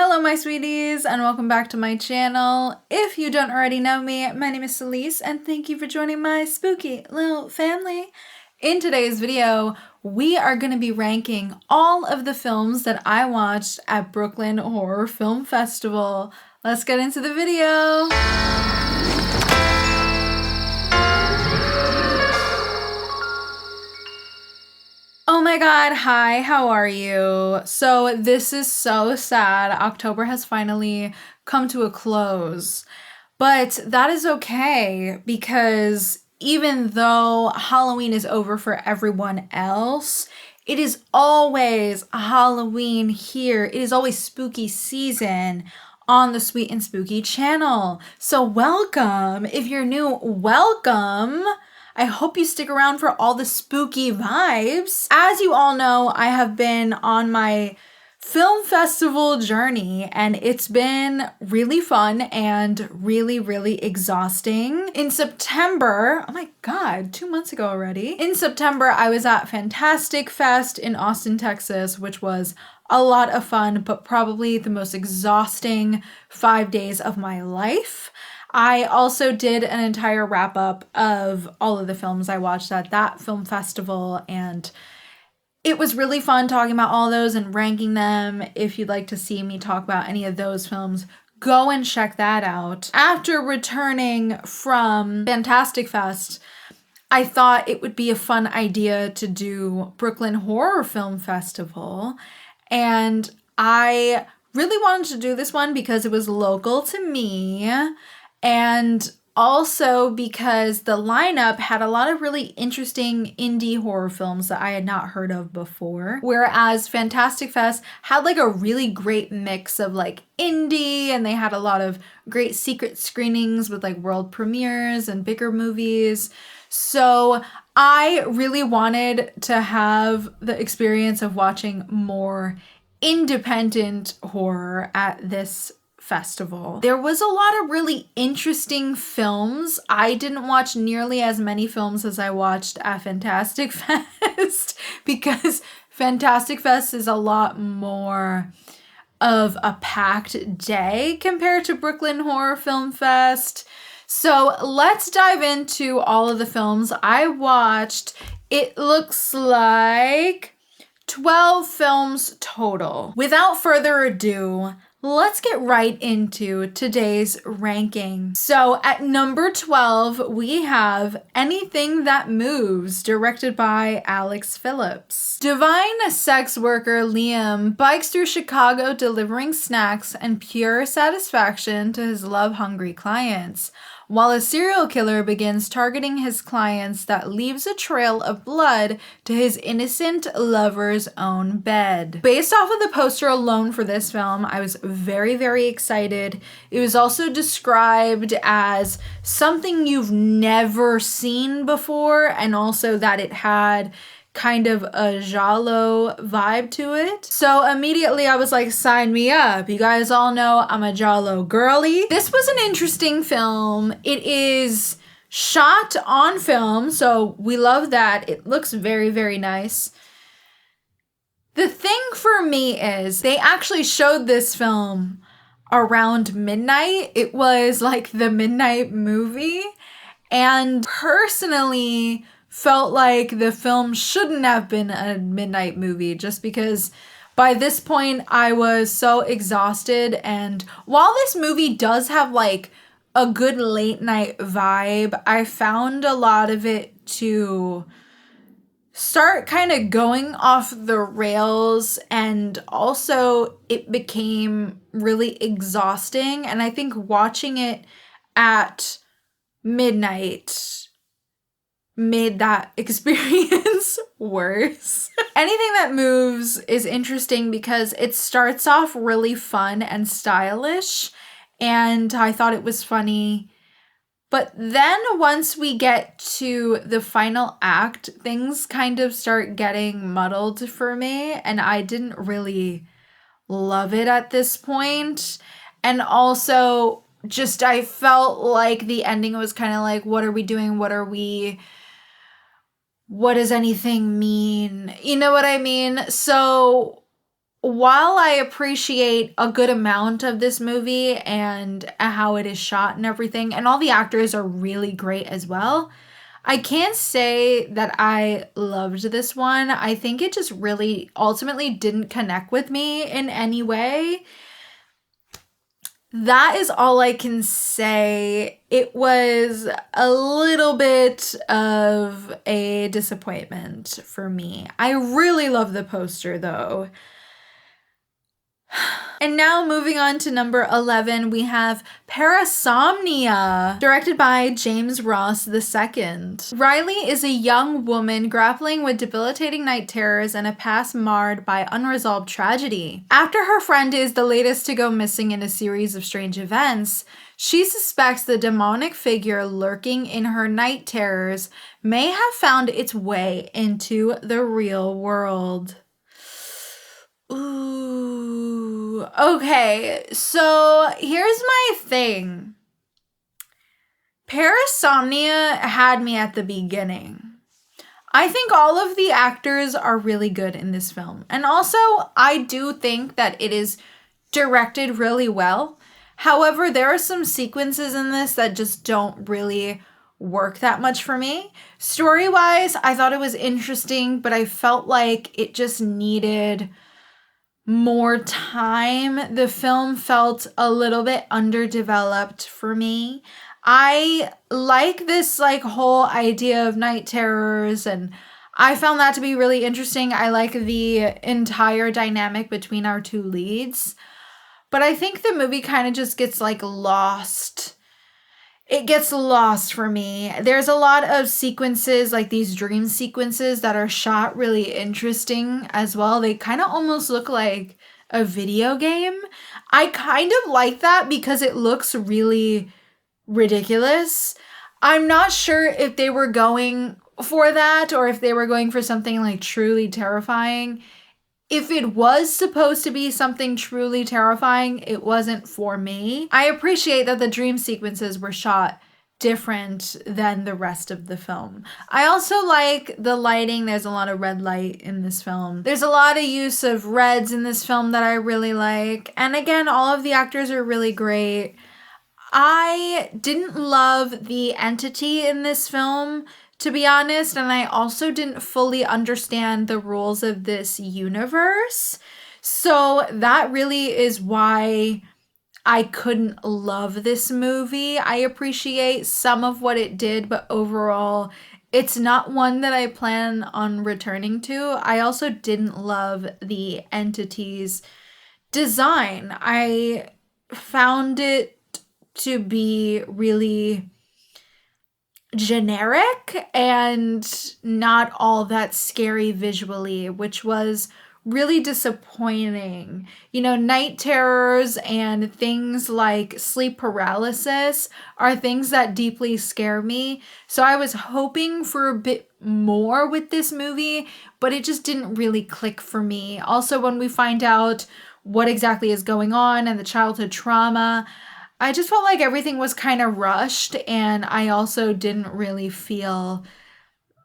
Hello my sweeties and welcome back to my channel. If you don't already know me, my name is Celise and thank you for joining my spooky little family. In today's video, we are going to be ranking all of the films that I watched at Brooklyn Horror Film Festival. Let's get into the video. Oh my god, hi, how are you? So this is so sad. October has finally come to a close. But that is okay because even though Halloween is over for everyone else, it is always Halloween here. It is always spooky season on the Sweet and Spooky channel. So welcome. If you're new, welcome. I hope you stick around for all the spooky vibes. As you all know, I have been on my film festival journey and it's been really fun and really exhausting. In September, oh my god, 2 months ago already. In September, I was at Fantastic Fest in Austin, Texas, which was a lot of fun, but probably the most exhausting 5 days of my life. I also did an entire wrap up of all of the films I watched at that film festival, and it was really fun talking about all those and ranking them. If you'd like to see me talk about any of those films, go and check that out. After returning from Fantastic Fest, I thought it would be a fun idea to do Brooklyn Horror Film Festival, and I really wanted to do this one because it was local to me. And also because the lineup had a lot of really interesting indie horror films that I had not heard of before. Whereas Fantastic Fest had like a really great mix of like indie, and they had a lot of great secret screenings with like world premieres and bigger movies. So I really wanted to have the experience of watching more independent horror at this festival. There was a lot of really interesting films. I didn't watch nearly as many films as I watched at Fantastic Fest because Fantastic Fest is a lot more of a packed day compared to Brooklyn Horror Film Fest. So let's dive into all of the films I watched. It looks like 12 films total. Without further ado, let's get right into today's ranking. So at number 12, we have Anything That Moves, directed by Alex Phillips. Divine sex worker Liam bikes through Chicago delivering snacks and pure satisfaction to his love-hungry clients, while a serial killer begins targeting his clients that leaves a trail of blood to his innocent lover's own bed. Based off of the poster alone for this film, I was very excited. It was also described as something you've never seen before, and also that it had kind of a giallo vibe to it. So immediately I was like, sign me up. You guys all know I'm a giallo girly. This was an interesting film. It is shot on film, so we love that. It looks very nice. The thing for me is they actually showed this film around midnight. It was like the midnight movie, and personally felt like the film shouldn't have been a midnight movie just because by this point I was so exhausted. And while this movie does have like a good late night vibe, I found a lot of it to start kind of going off the rails, and also it became really exhausting. And I think watching it at midnight made that experience worse. Anything That Moves is interesting because it starts off really fun and stylish, and I thought it was funny. But then once we get to the final act, things kind of start getting muddled for me, and I didn't really love it at this point. And also just I felt like the ending was kind of like, what are we doing? What does anything mean? You know what I mean? So while I appreciate a good amount of this movie and how it is shot and everything, and all the actors are really great as well, I can't say that I loved this one. I think it just really ultimately didn't connect with me in any way. That is all I can say. It was a little bit of a disappointment for me. I really love the poster though. And now moving on to number 11, we have Parasomnia, directed by James Ross II. Riley is a young woman grappling with debilitating night terrors and a past marred by unresolved tragedy. After her friend is the latest to go missing in a series of strange events, she suspects the demonic figure lurking in her night terrors may have found its way into the real world. Ooh, okay, so here's my thing. Parasomnia had me at the beginning. I think all of the actors are really good in this film. And also, I do think that it is directed really well. However, there are some sequences in this that just don't really work that much for me. Story-wise, I thought it was interesting, but I felt like it just needed more time. The film felt a little bit underdeveloped for me. I like this whole idea of night terrors, and I found that to be really interesting. I like the entire dynamic between our two leads. But I think the movie kind of just gets lost. It gets lost for me. There's a lot of sequences, like these dream sequences, that are shot really interesting as well. They kind of almost look like a video game. I kind of like that because it looks really ridiculous. I'm not sure if they were going for that or if they were going for something truly terrifying. If it was supposed to be something truly terrifying, it wasn't for me. I appreciate that the dream sequences were shot different than the rest of the film. I also like the lighting. There's a lot of red light in this film. There's a lot of use of reds in this film that I really like. And again, all of the actors are really great. I didn't love the entity in this film, to be honest, and I also didn't fully understand the rules of this universe. So that really is why I couldn't love this movie. I appreciate some of what it did, but overall, it's not one that I plan on returning to. I also didn't love the entity's design. I found it to be really generic and not all that scary visually, which was really disappointing. You know, night terrors and things like sleep paralysis are things that deeply scare me. So I was hoping for a bit more with this movie, but it just didn't really click for me. Also, when we find out what exactly is going on and the childhood trauma, I just felt like everything was kind of rushed, and I also didn't really feel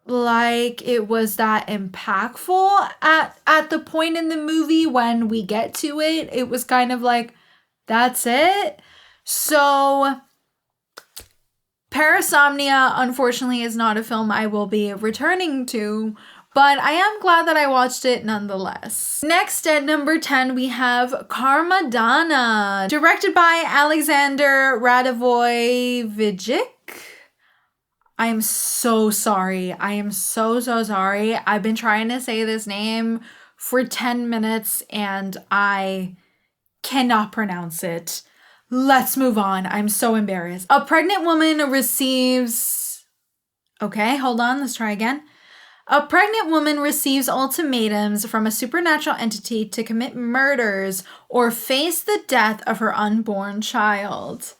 like it was that impactful at the point in the movie when we get to it. It was kind of like, that's it. So Parasomnia, unfortunately, is not a film I will be returning to, but I am glad that I watched it nonetheless. Next, at number 10, we have Karmadana, directed by Alexander Radovojevic. I am so sorry. I am so sorry. I've been trying to say this name for 10 minutes and I cannot pronounce it. Let's move on. I'm so embarrassed. A pregnant woman receives... Okay, hold on. Let's try again. A pregnant woman receives ultimatums from a supernatural entity to commit murders or face the death of her unborn child.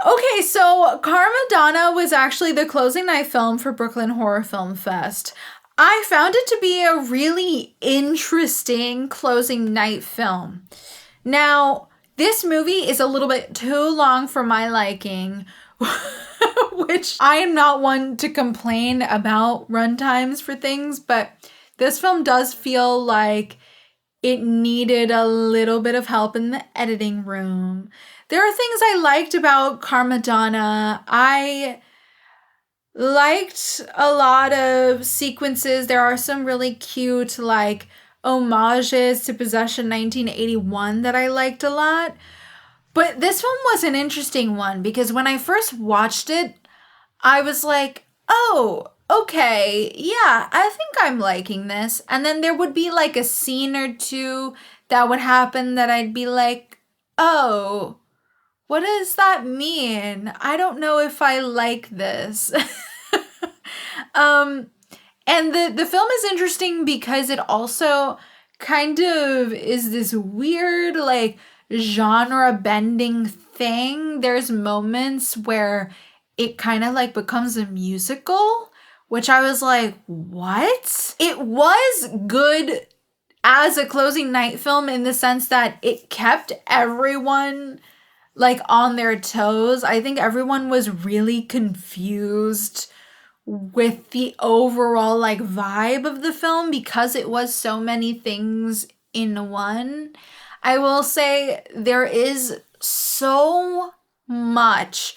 Okay, so Karmadana was actually the closing night film for Brooklyn Horror Film Fest. I found it to be a really interesting closing night film. Now, this movie is a little bit too long for my liking, which I am not one to complain about runtimes for things, but this film does feel like It needed a little bit of help in the editing room. There are things I liked about Karmadana. I liked a lot of sequences. There are some really cute, like, homages to Possession 1981 that I liked a lot. But this one was an interesting one because when I first watched it, I was like, oh, okay, yeah, I think I'm liking this. And then there would be like a scene or two that would happen that I'd be like, oh, what does that mean? I don't know if I like this. um, and the film is interesting because it also kind of is this weird, like, genre bending thing. There's moments where it kind of like becomes a musical, which I was like, what? It was good as a closing night film in the sense that it kept everyone like on their toes. I think everyone was really confused with the overall like vibe of the film because it was so many things in one. I will say there is so much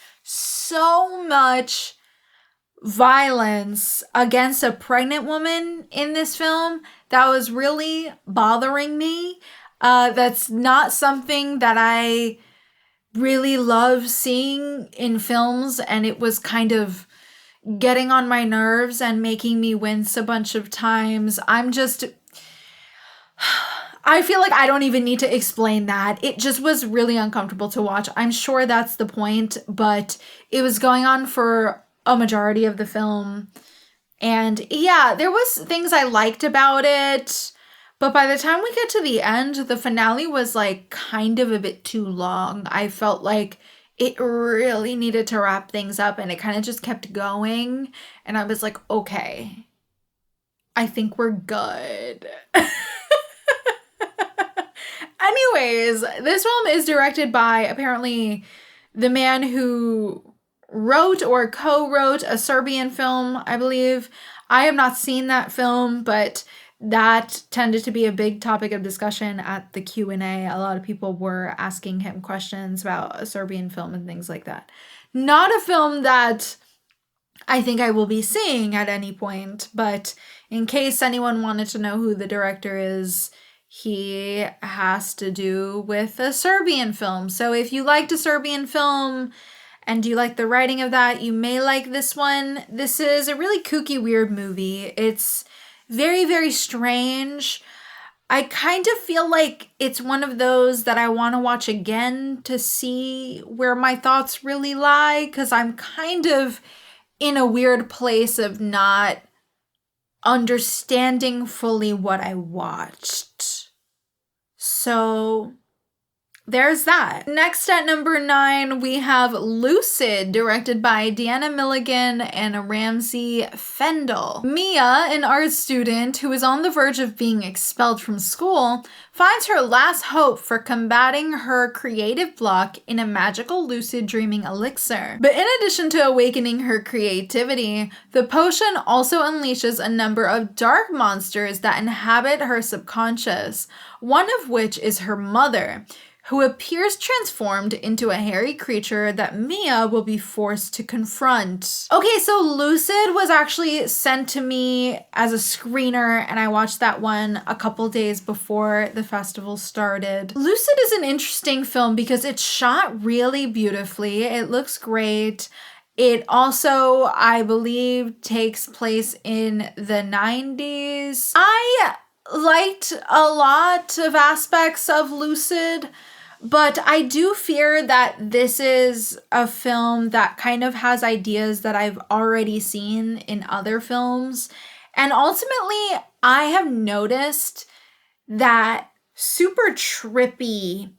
violence against a pregnant woman in this film that was really bothering me. That's not something that I really love seeing in films, and it was kind of getting on my nerves and making me wince a bunch of times. I feel like I don't even need to explain that. It just was really uncomfortable to watch. I'm sure that's the point, but it was going on for a majority of the film. And yeah, there was things I liked about it, but by the time we get to the end, the finale was like kind of a bit too long. I felt like it really needed to wrap things up and it kind of just kept going. And I was like, okay, I think we're good. Anyways, this film is directed by apparently the man who wrote or co-wrote a Serbian film, I believe. I have not seen that film, but that tended to be a big topic of discussion at the Q&A. A lot of people were asking him questions about a Serbian film and things like that. Not a film that I think I will be seeing at any point, but in case anyone wanted to know who the director is, he has to do with a Serbian film. So if you liked a Serbian film and you like the writing of that, you may like this one. This is a really kooky, weird movie. It's very, very strange. I kind of feel like it's one of those that I want to watch again to see where my thoughts really lie, because I'm kind of in a weird place of not understanding fully what I watched. So there's that. Next at number 9, we have Lucid, directed by Deanna Milligan and Ramsey Fendel. Mia, an art student who is on the verge of being expelled from school, finds her last hope for combating her creative block in a magical lucid dreaming elixir. But in addition to awakening her creativity, the potion also unleashes a number of dark monsters that inhabit her subconscious, one of which is her mother, who appears transformed into a hairy creature that Mia will be forced to confront. Okay, so Lucid was actually sent to me as a screener, and I watched that one a couple days before the festival started. Lucid is an interesting film because it's shot really beautifully. It looks great. It also, I believe, takes place in the 90s. I liked a lot of aspects of Lucid, but I do fear that this is a film that kind of has ideas that I've already seen in other films. And ultimately, I have noticed that super trippy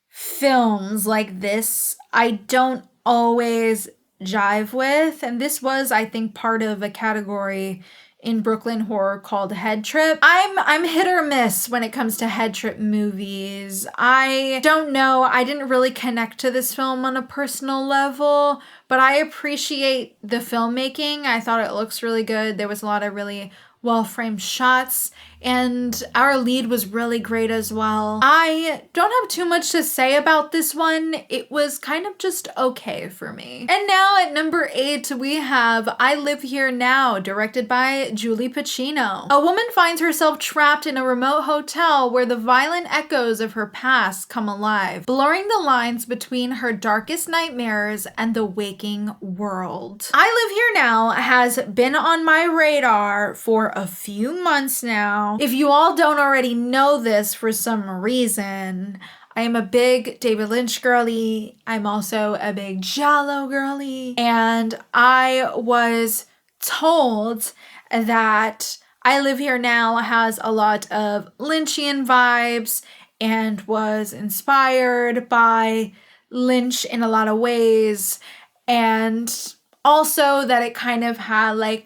films like this, I don't always jive with. And this was, I think, part of a category in Brooklyn horror called Head Trip. I'm hit or miss when it comes to Head Trip movies. I don't know. I didn't really connect to this film on a personal level, but I appreciate the filmmaking. I thought it looks really good. There was a lot of really well-framed shots. and our lead was really great as well. I don't have too much to say about this one. It was kind of just okay for me. And now at number 8, we have I Live Here Now, directed by Julie Pacino. A woman finds herself trapped in a remote hotel where the violent echoes of her past come alive, blurring the lines between her darkest nightmares and the waking world. I Live Here Now has been on my radar for a few months now. If you all don't already know this for some reason, I am a big David Lynch girly. I'm also a big Giallo girly. And I was told that I Live Here Now has a lot of Lynchian vibes and was inspired by Lynch in a lot of ways. And also that it kind of had like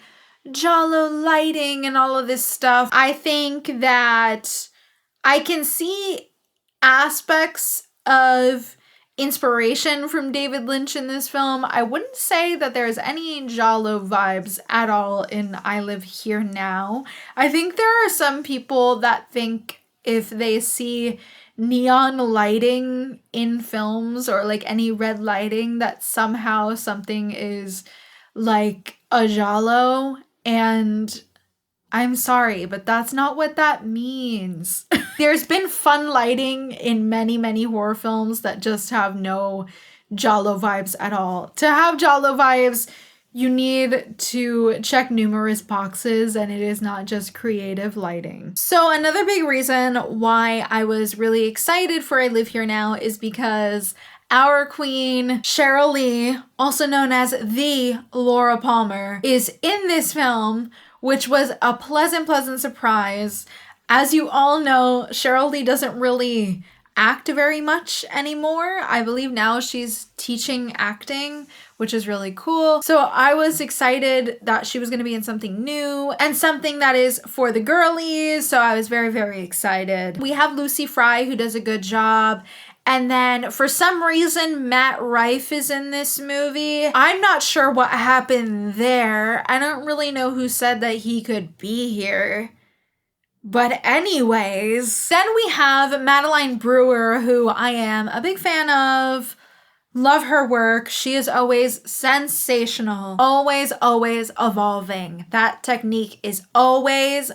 Giallo lighting and all of this stuff. I think that I can see aspects of inspiration from David Lynch in this film. I wouldn't say that there's any Giallo vibes at all in I Live Here Now. I think there are some people that think if they see neon lighting in films or like any red lighting that somehow something is like a Giallo, and I'm sorry, but that's not what that means. There's been fun lighting in many, many horror films that just have no Giallo vibes at all. To have Giallo vibes, you need to check numerous boxes, and it is not just creative lighting. So another big reason why I was really excited for I Live Here Now is because our queen, Cheryl Lee, also known as the Laura Palmer, is in this film, which was a pleasant surprise. As you all know, Cheryl Lee doesn't really act very much anymore. I believe now she's teaching acting, which is really cool. So I was excited that she was going to be in something new and something that is for the girlies. So I was very excited. We have Lucy Fry, who does a good job. And then for some reason, Matt Rife is in this movie. I'm not sure what happened there. I don't really know who said that he could be here. But anyways, then we have Madeline Brewer, who I am a big fan of. Love her work. She is always sensational. Always evolving. That technique is always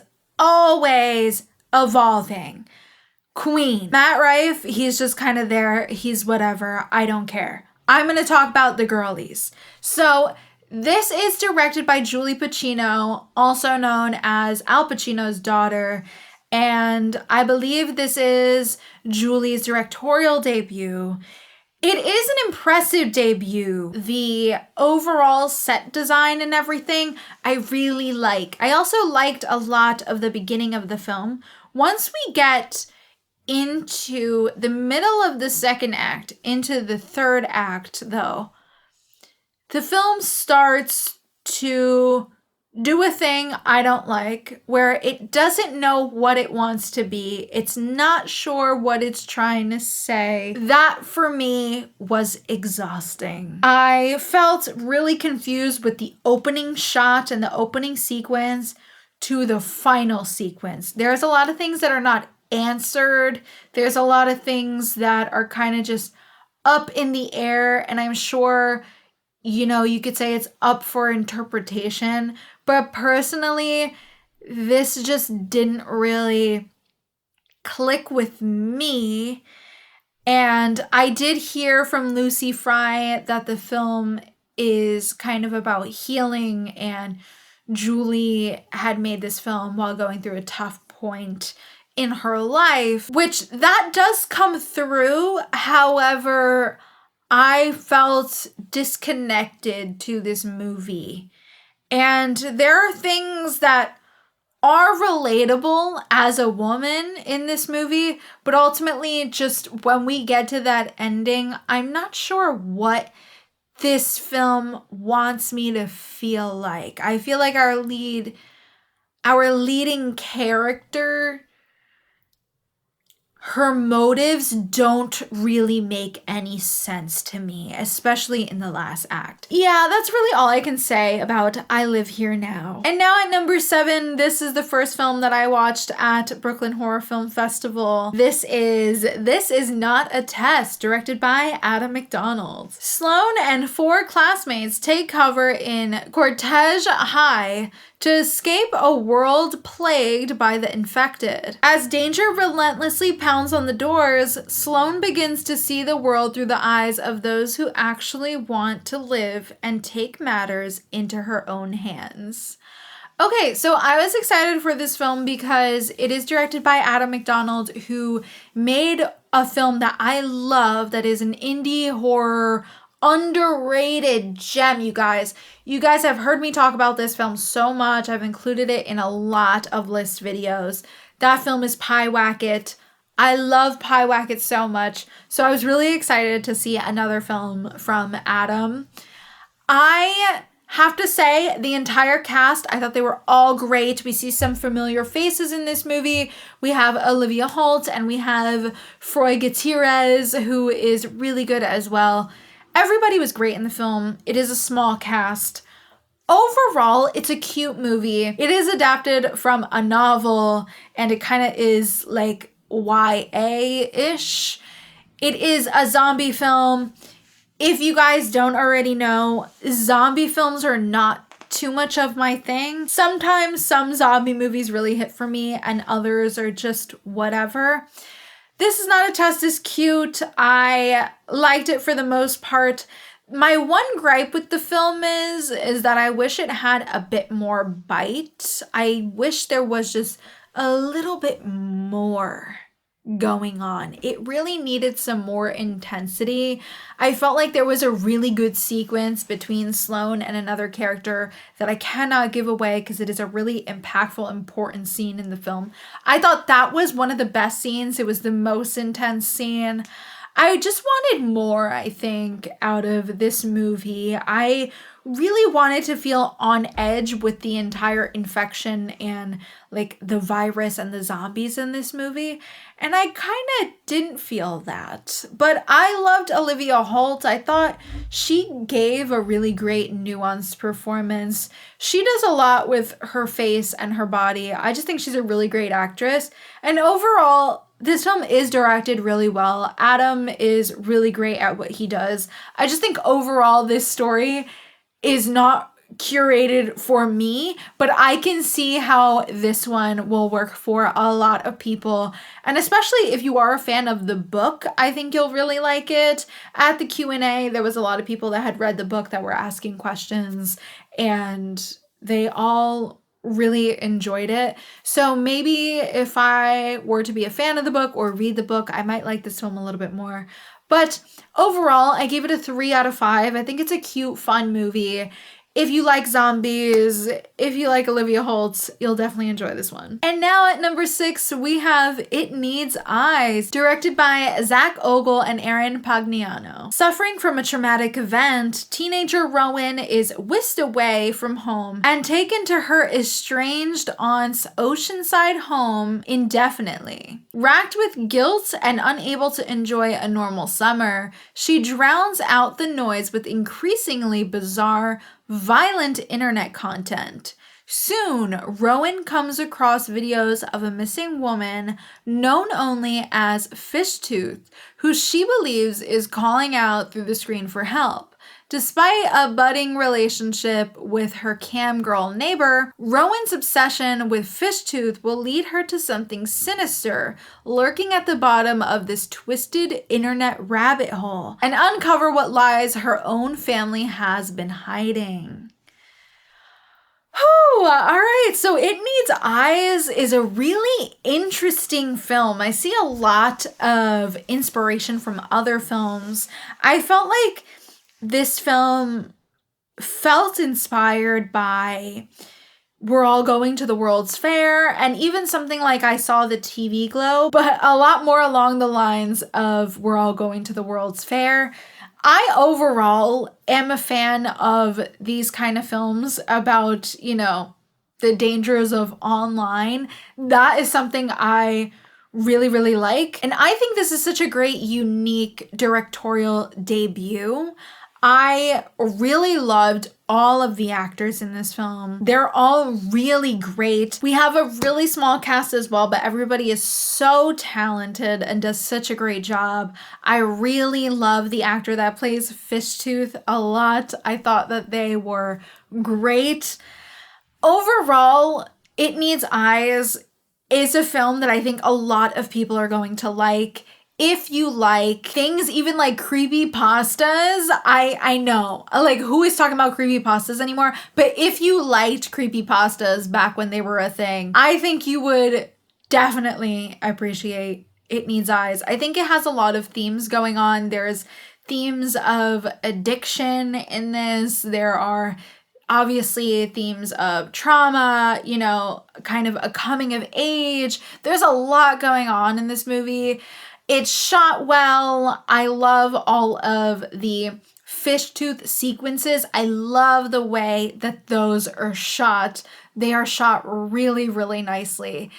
evolving. Queen. Matt Rife, he's just kind of there. He's whatever. I don't care. I'm going to talk about the girlies. So this is directed by Julie Pacino, also known as Al Pacino's daughter. And I believe this is Julie's directorial debut. It is an impressive debut. The overall set design and everything, I really like. I also liked a lot of the beginning of the film. Once we get into the middle of the second act, into the third act, though, the film starts to do a thing I don't like, where it doesn't know what it wants to be. It's not sure what it's trying to say. That, for me, was exhausting. I felt really confused with the opening shot and the opening sequence to the final sequence. There's a lot of things that are not answered. There's a lot of things that are kind of just up in the air, and I'm sure, you know, you could say it's up for interpretation, but personally, this just didn't really click with me. And I did hear from Lucy Fry that the film is kind of about healing, and Julie had made this film while going through a tough point in her life, which that does come through. However, I felt disconnected to this movie. And there are things that are relatable as a woman in this movie, but ultimately, just when we get to that ending, I'm not sure what this film wants me to feel like. I feel like our leading character, her motives don't really make any sense to me, especially in the last act. Yeah, that's really all I can say about I Live Here Now. And now at number 7, this is the first film that I watched at Brooklyn Horror Film Festival. This is Not a Test, directed by Adam McDonald. Sloane and 4 classmates take cover in Cortege High to escape a world plagued by the infected. As danger relentlessly pounds on the doors, Sloane begins to see the world through the eyes of those who actually want to live and take matters into her own hands. Okay, so I was excited for this film because it is directed by Adam McDonald, who made a film that I love that is an indie horror underrated gem, you guys. You guys have heard me talk about this film so much. I've included it in a lot of list videos. That film is Pyewacket. I love Pyewacket so much. So I was really excited to see another film from Adam. I have to say, the entire cast, I thought they were all great. We see some familiar faces in this movie. We have Olivia Holt and we have Froy Gutierrez, who is really good as well. Everybody was great in the film. It is a small cast. Overall, it's a cute movie. It is adapted from a novel, and it kind of is like YA-ish. It is a zombie film. If you guys don't already know, zombie films are not too much of my thing. Sometimes some zombie movies really hit for me, and others are just whatever. This Is Not a Test is cute. I liked it for the most part. My one gripe with the film is that I wish it had a bit more bite. I wish there was just a little bit more going on. It really needed some more intensity. I felt like there was a really good sequence between Sloane and another character that I cannot give away because it is a really impactful, important scene in the film. I thought that was one of the best scenes. It was the most intense scene. I just wanted more, I think, out of this movie. I really wanted to feel on edge with the entire infection and like the virus and the zombies in this movie. And I kind of didn't feel that. But I loved Olivia Holt. I thought she gave a really great nuanced performance. She does a lot with her face and her body. I just think she's a really great actress. And overall, this film is directed really well. Adam is really great at what he does. I just think overall this story is not curated for me, but I can see how this one will work for a lot of people. And especially if you are a fan of the book, I think you'll really like it. At the Q&A, there was a lot of people that had read the book that were asking questions, and they all really enjoyed it. So maybe if I were to be a fan of the book or read the book, I might like this film a little bit more. But overall, I gave it a 3 out of 5. I think it's a cute, fun movie. If you like zombies, if you like Olivia Holt, you'll definitely enjoy this one. And now at number 6, we have It Needs Eyes, directed by Zach Ogle and Aaron Pagliano. Suffering from a traumatic event, teenager Rowan is whisked away from home and taken to her estranged aunt's oceanside home indefinitely. Racked with guilt and unable to enjoy a normal summer, she drowns out the noise with increasingly bizarre, violent internet content. Soon, Rowan comes across videos of a missing woman known only as Fishtooth, who she believes is calling out through the screen for help. Despite a budding relationship with her cam girl neighbor, Rowan's obsession with Fishtooth will lead her to something sinister lurking at the bottom of this twisted internet rabbit hole and uncover what lies her own family has been hiding. All right, so It Needs Eyes is a really interesting film. I see a lot of inspiration from other films. I felt like this film felt inspired by We're All Going to the World's Fair, and even something like I Saw the TV Glow, but a lot more along the lines of We're All Going to the World's Fair. I overall am a fan of these kind of films about, the dangers of online. That is something I really, really like. And I think this is such a great, unique directorial debut. I really loved all of the actors in this film. They're all really great. We have a really small cast as well, but everybody is so talented and does such a great job. I really love the actor that plays Fishtooth a lot. I thought that they were great. Overall, It Needs Eyes is a film that I think a lot of people are going to like. If you like things even like creepy pastas, I know, like, who is talking about creepy pastas anymore? But if you liked creepy pastas back when they were a thing, I think you would definitely appreciate It Needs Eyes. I think it has a lot of themes going on. There's themes of addiction in this. There are obviously themes of trauma, you know, kind of a coming of age. There's a lot going on in this movie. It's shot well. I love all of the Fishtooth sequences. I love the way that those are shot. They are shot really, really nicely.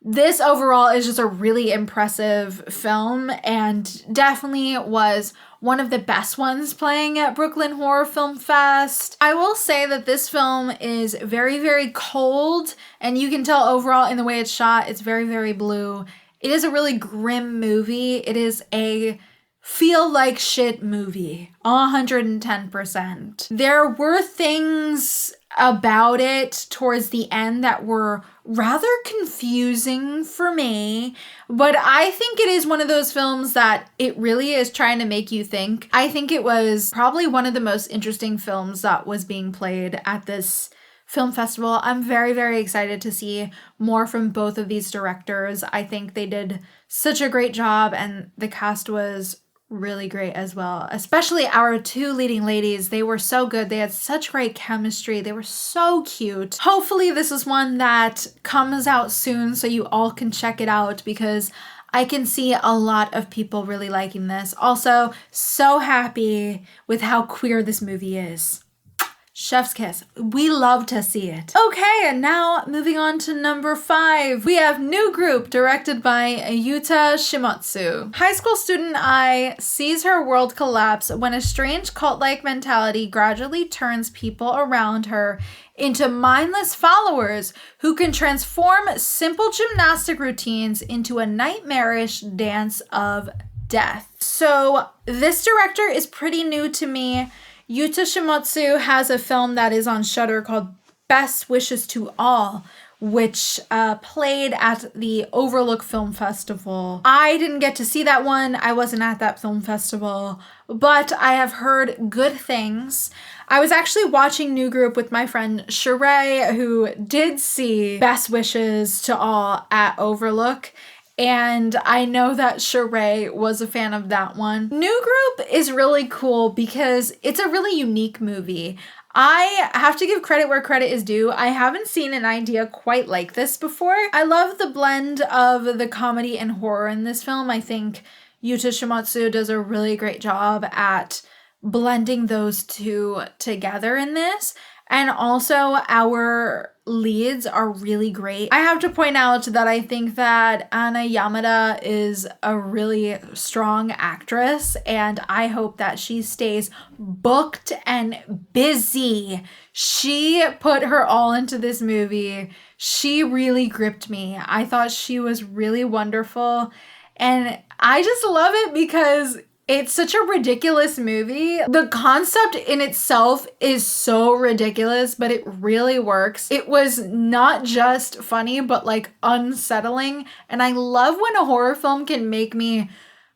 This overall is just a really impressive film and definitely was one of the best ones playing at Brooklyn Horror Film Fest. I will say that this film is very, very cold, and you can tell overall in the way it's shot, it's very, very blue. It is a really grim movie. It is a feel like shit movie, 110%. There were things about it towards the end that were rather confusing for me, but I think it is one of those films that it really is trying to make you think. I think it was probably one of the most interesting films that was being played at this film festival. I'm very, very excited to see more from both of these directors. I think they did such a great job, and the cast was really great as well. Especially our two leading ladies. They were so good. They had such great chemistry. They were so cute. Hopefully this is one that comes out soon so you all can check it out, because I can see a lot of people really liking this. Also, so happy with how queer this movie is. Chef's kiss. We love to see it. Okay, and now moving on to number 5. We have New Group, directed by Yuta Shimotsu. High school student Ai sees her world collapse when a strange cult-like mentality gradually turns people around her into mindless followers who can transform simple gymnastic routines into a nightmarish dance of death. So this director is pretty new to me. Yuta Shimotsu has a film that is on Shudder called Best Wishes to All, which played at the Overlook Film Festival. I didn't get to see that one. I wasn't at that film festival, but I have heard good things. I was actually watching New Group with my friend Sheree, who did see Best Wishes to All at Overlook. And I know that Sheree was a fan of that one. New Group is really cool because it's a really unique movie. I have to give credit where credit is due. I haven't seen an idea quite like this before. I love the blend of the comedy and horror in this film. I think Yuta Shimotsu does a really great job at blending those two together in this. And also our leads are really great. I have to point out that I think that Anna Yamada is a really strong actress, and I hope that she stays booked and busy. She put her all into this movie. She really gripped me. I thought she was really wonderful, and I just love it because it's such a ridiculous movie. The concept in itself is so ridiculous, but it really works. It was not just funny, but like unsettling. And I love when a horror film can make me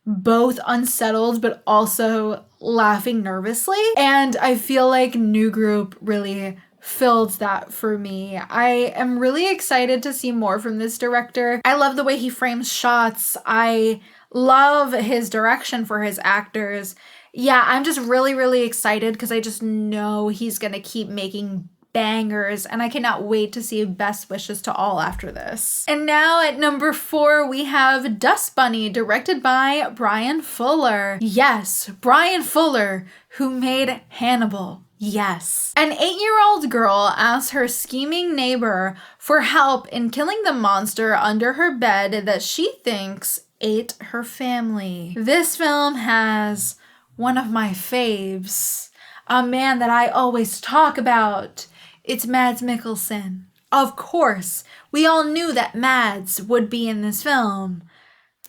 both unsettled, but also laughing nervously. And I feel like New Group really filled that for me. I am really excited to see more from this director. I love the way he frames shots. I love his direction for his actors. Yeah, I'm just really, really excited because I just know he's gonna keep making bangers, and I cannot wait to see Best Wishes to All after this. And now at number 4, we have Dust Bunny, directed by Brian Fuller. Yes, Brian Fuller, who made Hannibal. Yes. An 8-year-old girl asks her scheming neighbor for help in killing the monster under her bed that she thinks ate her family. This film has one of my faves, a man that I always talk about. It's Mads Mikkelsen. Of course, we all knew that Mads would be in this film.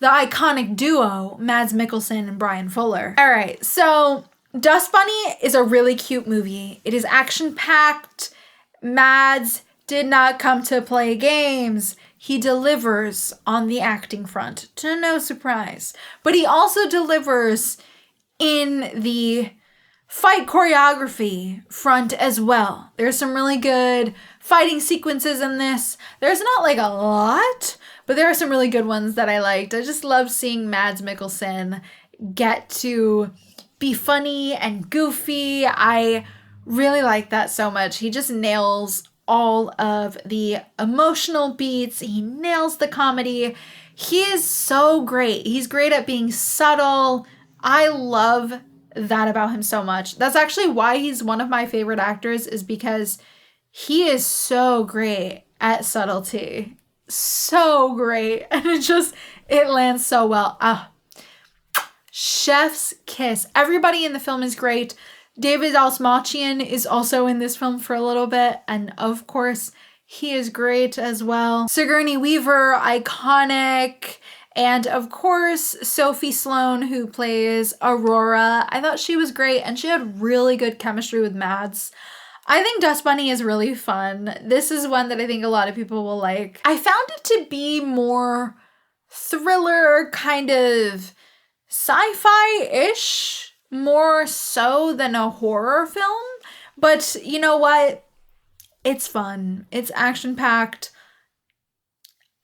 The iconic duo, Mads Mikkelsen and Brian Fuller. All right, so Dust Bunny is a really cute movie. It is action-packed. Mads did not come to play games. He delivers on the acting front, to no surprise. But he also delivers in the fight choreography front as well. There's some really good fighting sequences in this. There's not like a lot, but there are some really good ones that I liked. I just love seeing Mads Mikkelsen get to be funny and goofy. I really like that so much. He just nails all of the emotional beats. He nails the comedy. He is so great. He's great at being subtle. I love that about him so much. That's actually why he's one of my favorite actors, is because he is so great at subtlety. So great. And it lands so well. Chef's kiss. Everybody in the film is great. David Dalsmachian is also in this film for a little bit, and of course, he is great as well. Sigourney Weaver, iconic. And of course, Sophie Sloane, who plays Aurora. I thought she was great, and she had really good chemistry with Mads. I think Dust Bunny is really fun. This is one that I think a lot of people will like. I found it to be more thriller, kind of sci-fi-ish, more so than a horror film. But you know what? It's fun. It's action-packed.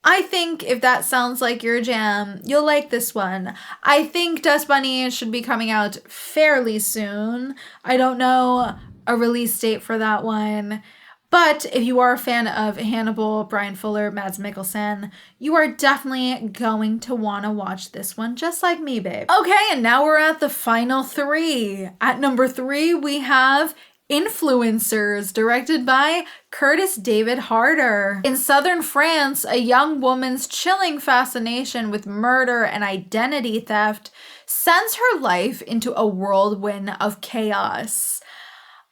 I think if that sounds like your jam, you'll like this one. I think Dust Bunny should be coming out fairly soon. I don't know a release date for that one. But if you are a fan of Hannibal, Brian Fuller, Mads Mikkelsen, you are definitely going to want to watch this one, just like me, babe. Okay, and now we're at the final three. At number 3, we have Influencers, directed by Curtis David Harder. In southern France, a young woman's chilling fascination with murder and identity theft sends her life into a whirlwind of chaos.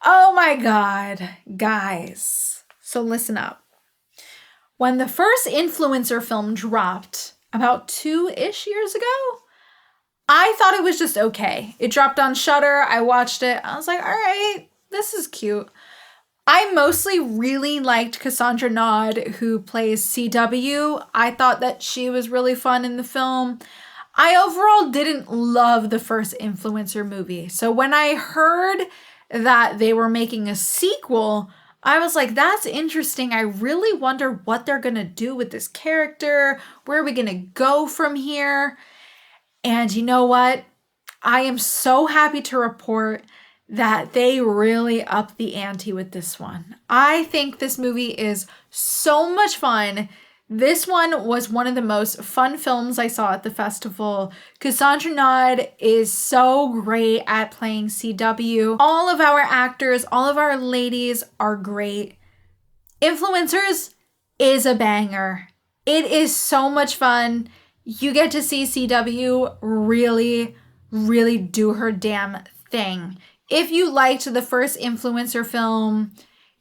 Oh my God, guys. So listen up. When the first Influencer film dropped about 2-ish years ago, I thought it was just okay. It dropped on Shudder. I watched it. I was like, all right, this is cute. I mostly really liked Cassandra Nod, who plays CW. I thought that she was really fun in the film. I overall didn't love the first Influencer movie. So when I heard that they were making a sequel, I was like, that's interesting. I really wonder what they're going to do with this character. Where are we going to go from here? And you know what? I am so happy to report that they really upped the ante with this one. I think this movie is so much fun. This one was one of the most fun films I saw at the festival. Cassandra Nod is so great at playing CW. All of our actors, all of our ladies are great. Influencers is a banger. It is so much fun. You get to see CW really, really do her damn thing. If you liked the first Influencer film,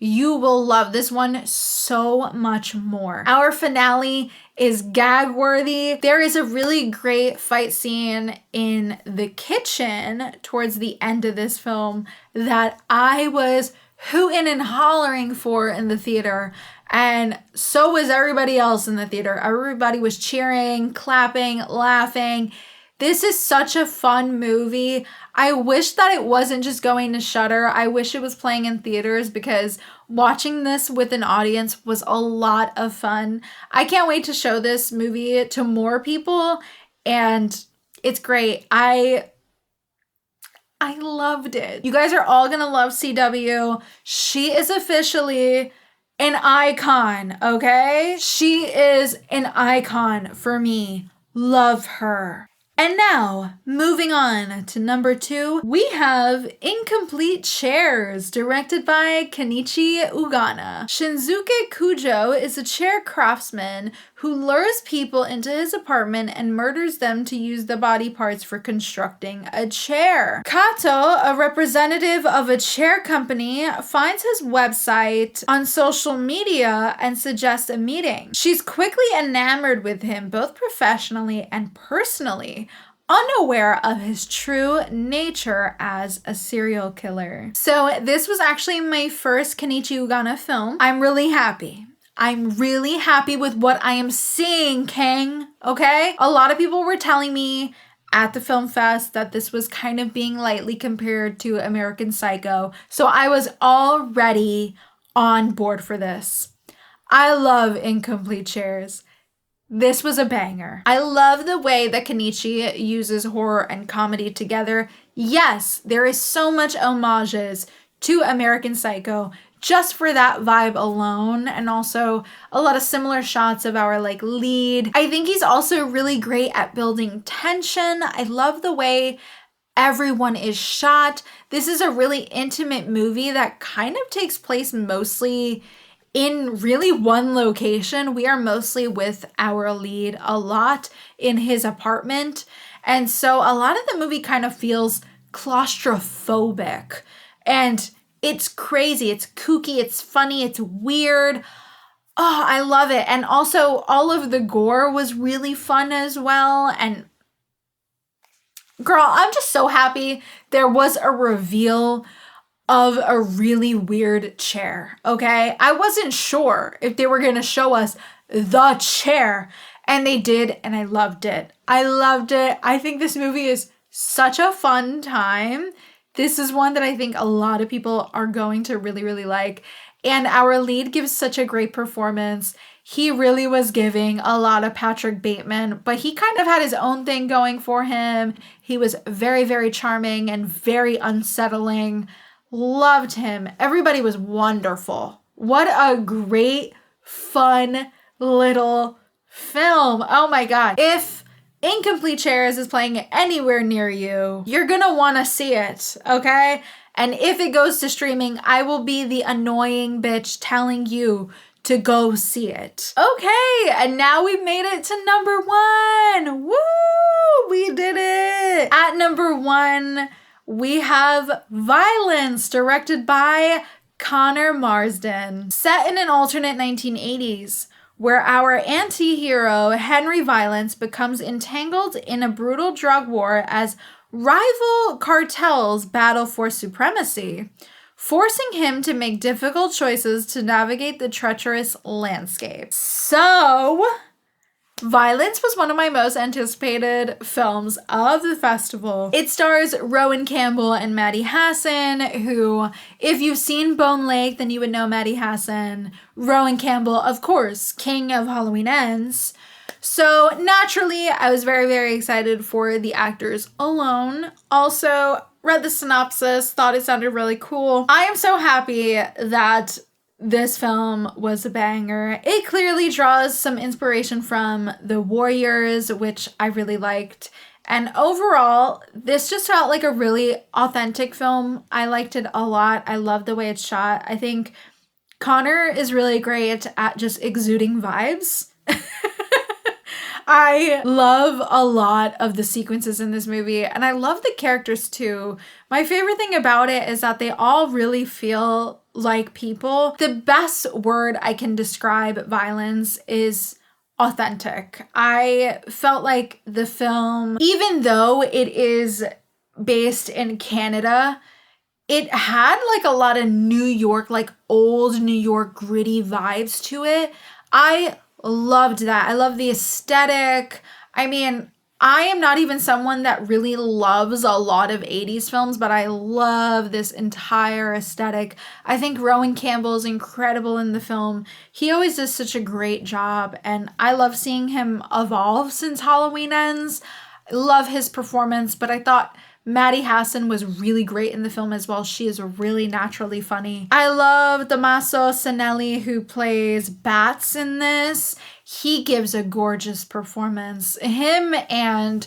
you will love this one so much more. Our finale is gag-worthy. There is a really great fight scene in the kitchen towards the end of this film that I was hooting and hollering for in the theater. And so was everybody else in the theater. Everybody was cheering, clapping, laughing. This is such a fun movie. I wish that it wasn't just going to Shudder. I wish it was playing in theaters, because watching this with an audience was a lot of fun. I can't wait to show this movie to more people, and it's great. I loved it. You guys are all gonna love CW. She is officially an icon, okay? She is an icon for me. Love her. And now, moving on to number 2, we have Incomplete Chairs, directed by Kenichi Ugana. Shinzuke Kujo is a chair craftsman who lures people into his apartment and murders them to use the body parts for constructing a chair. Kato, a representative of a chair company, finds his website on social media and suggests a meeting. She's quickly enamored with him, both professionally and personally, unaware of his true nature as a serial killer. So this was actually my first Kenichi Ugana film. I'm really happy. I'm really happy with what I am seeing, King, okay? A lot of people were telling me at the film fest that this was kind of being lightly compared to American Psycho, so I was already on board for this. I love Incomplete Chairs. This was a banger. I love the way that Kenichi uses horror and comedy together. Yes, there is so much homages to American Psycho just for that vibe alone, and also a lot of similar shots of our lead. I think he's also really great at building tension. I love the way everyone is shot. This is a really intimate movie that kind of takes place mostly in really one location. We are mostly with our lead a lot in his apartment. And so a lot of the movie kind of feels claustrophobic. And it's crazy, it's kooky, it's funny, it's weird. Oh, I love it. And also all of the gore was really fun as well. And girl, I'm just so happy there was a reveal of a really weird chair, okay? I wasn't sure if they were gonna show us the chair, and they did, and I loved it. I loved it. I think this movie is such a fun time. This is one that I think a lot of people are going to really, really like, and our lead gives such a great performance. He really was giving a lot of Patrick Bateman, but he kind of had his own thing going for him. He was very, very charming and very unsettling. Loved him. Everybody was wonderful. What a great, fun little film. Oh my God. If Incomplete Chairs is playing anywhere near you, you're gonna want to see it, okay? And if it goes to streaming, I will be the annoying bitch telling you to go see it. Okay, and now we've made it to number 1. Woo! We did it! At number 1, we have Violence, directed by Connor Marsden. Set in an alternate 1980s, where our anti-hero, Henry Violence, becomes entangled in a brutal drug war as rival cartels battle for supremacy, forcing him to make difficult choices to navigate the treacherous landscape. So, Violence was one of my most anticipated films of the festival. It stars Rowan Campbell and Maddie Hassan, who, if you've seen Bone Lake, then you would know Maddie Hassan. Rowan Campbell, of course, king of Halloween Ends. So naturally, I was very, very excited for the actors alone. Also, read the synopsis, thought it sounded really cool. I am so happy that this film was a banger. It clearly draws some inspiration from The Warriors, which I really liked. And overall, this just felt like a really authentic film. I liked it a lot. I love the way it's shot. I think Connor is really great at just exuding vibes. I love a lot of the sequences in this movie, and I love the characters too. My favorite thing about it is that they all really feel like people. The best word I can describe Violence is authentic. I felt like the film, even though it is based in Canada, it had like a lot of New York, like old New York gritty vibes to it. I loved that. I love the aesthetic. I mean, I am not even someone that really loves a lot of 80s films, but I love this entire aesthetic. I think Rowan Campbell is incredible in the film. He always does such a great job, and I love seeing him evolve since Halloween Ends. I love his performance, but I thought Maddie Hassan was really great in the film as well. She is really naturally funny. I love Tommaso Sanelli, who plays Bats in this. He gives a gorgeous performance. Him and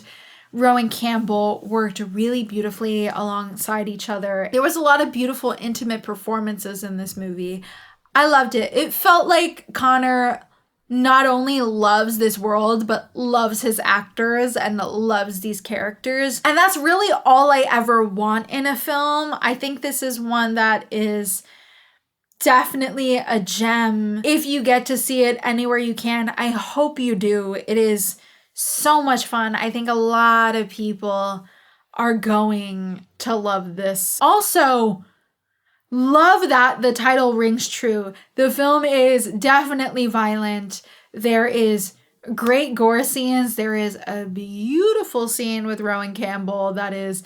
Rowan Campbell worked really beautifully alongside each other. There was a lot of beautiful, intimate performances in this movie. I loved it. It felt like Connor not only loves this world, but loves his actors and loves these characters. And that's really all I ever want in a film. I think this is one that is definitely a gem. If you get to see it anywhere you can, I hope you do. It is so much fun. I think a lot of people are going to love this. Also, love that the title rings true. The film is definitely violent. There is great gore scenes. There is a beautiful scene with Rowan Campbell that is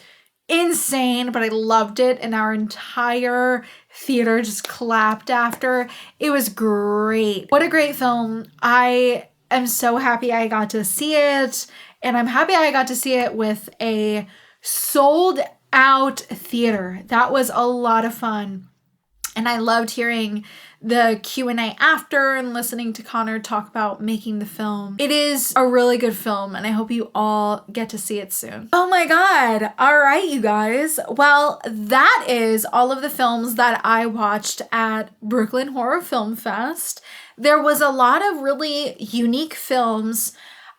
insane, but I loved it, and our entire theater just clapped after. It was great. What a great film. I am so happy I got to see it, and I'm happy I got to see it with a sold out theater. That was a lot of fun. And I loved hearing the Q&A after and listening to Connor talk about making the film. It is a really good film, and I hope you all get to see it soon. Oh my God. All right, you guys. Well, that is all of the films that I watched at Brooklyn Horror Film Fest. There was a lot of really unique films.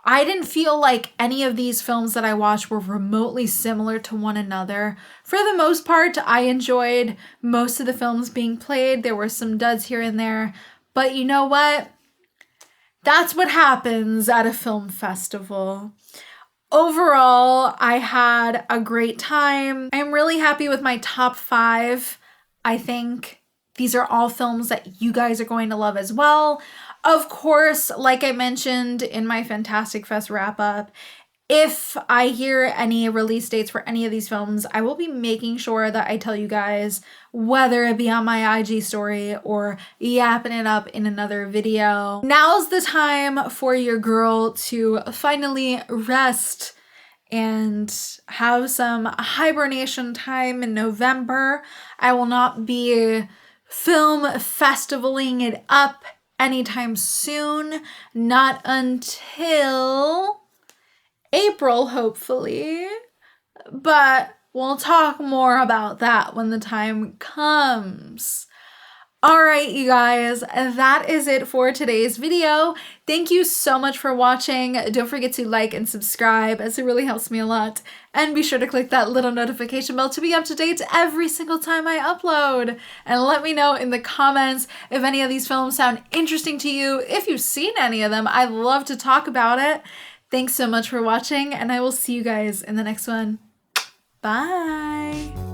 I didn't feel like any of these films that I watched were remotely similar to one another. For the most part, I enjoyed most of the films being played. There were some duds here and there, but you know what? That's what happens at a film festival. Overall, I had a great time. I'm really happy with my top 5. I think these are all films that you guys are going to love as well. Of course, like I mentioned in my Fantastic Fest wrap-up, if I hear any release dates for any of these films, I will be making sure that I tell you guys, whether it be on my IG story or yapping it up in another video. Now's the time for your girl to finally rest and have some hibernation time in November. I will not be film festivaling it up anytime soon, not until April, hopefully, but we'll talk more about that when the time comes. All right, you guys, that is it for today's video. Thank you so much for watching. Don't forget to like and subscribe, as it really helps me a lot. And be sure to click that little notification bell to be up to date every single time I upload. And let me know in the comments if any of these films sound interesting to you. If you've seen any of them, I'd love to talk about it. Thanks so much for watching, and I will see you guys in the next one. Bye.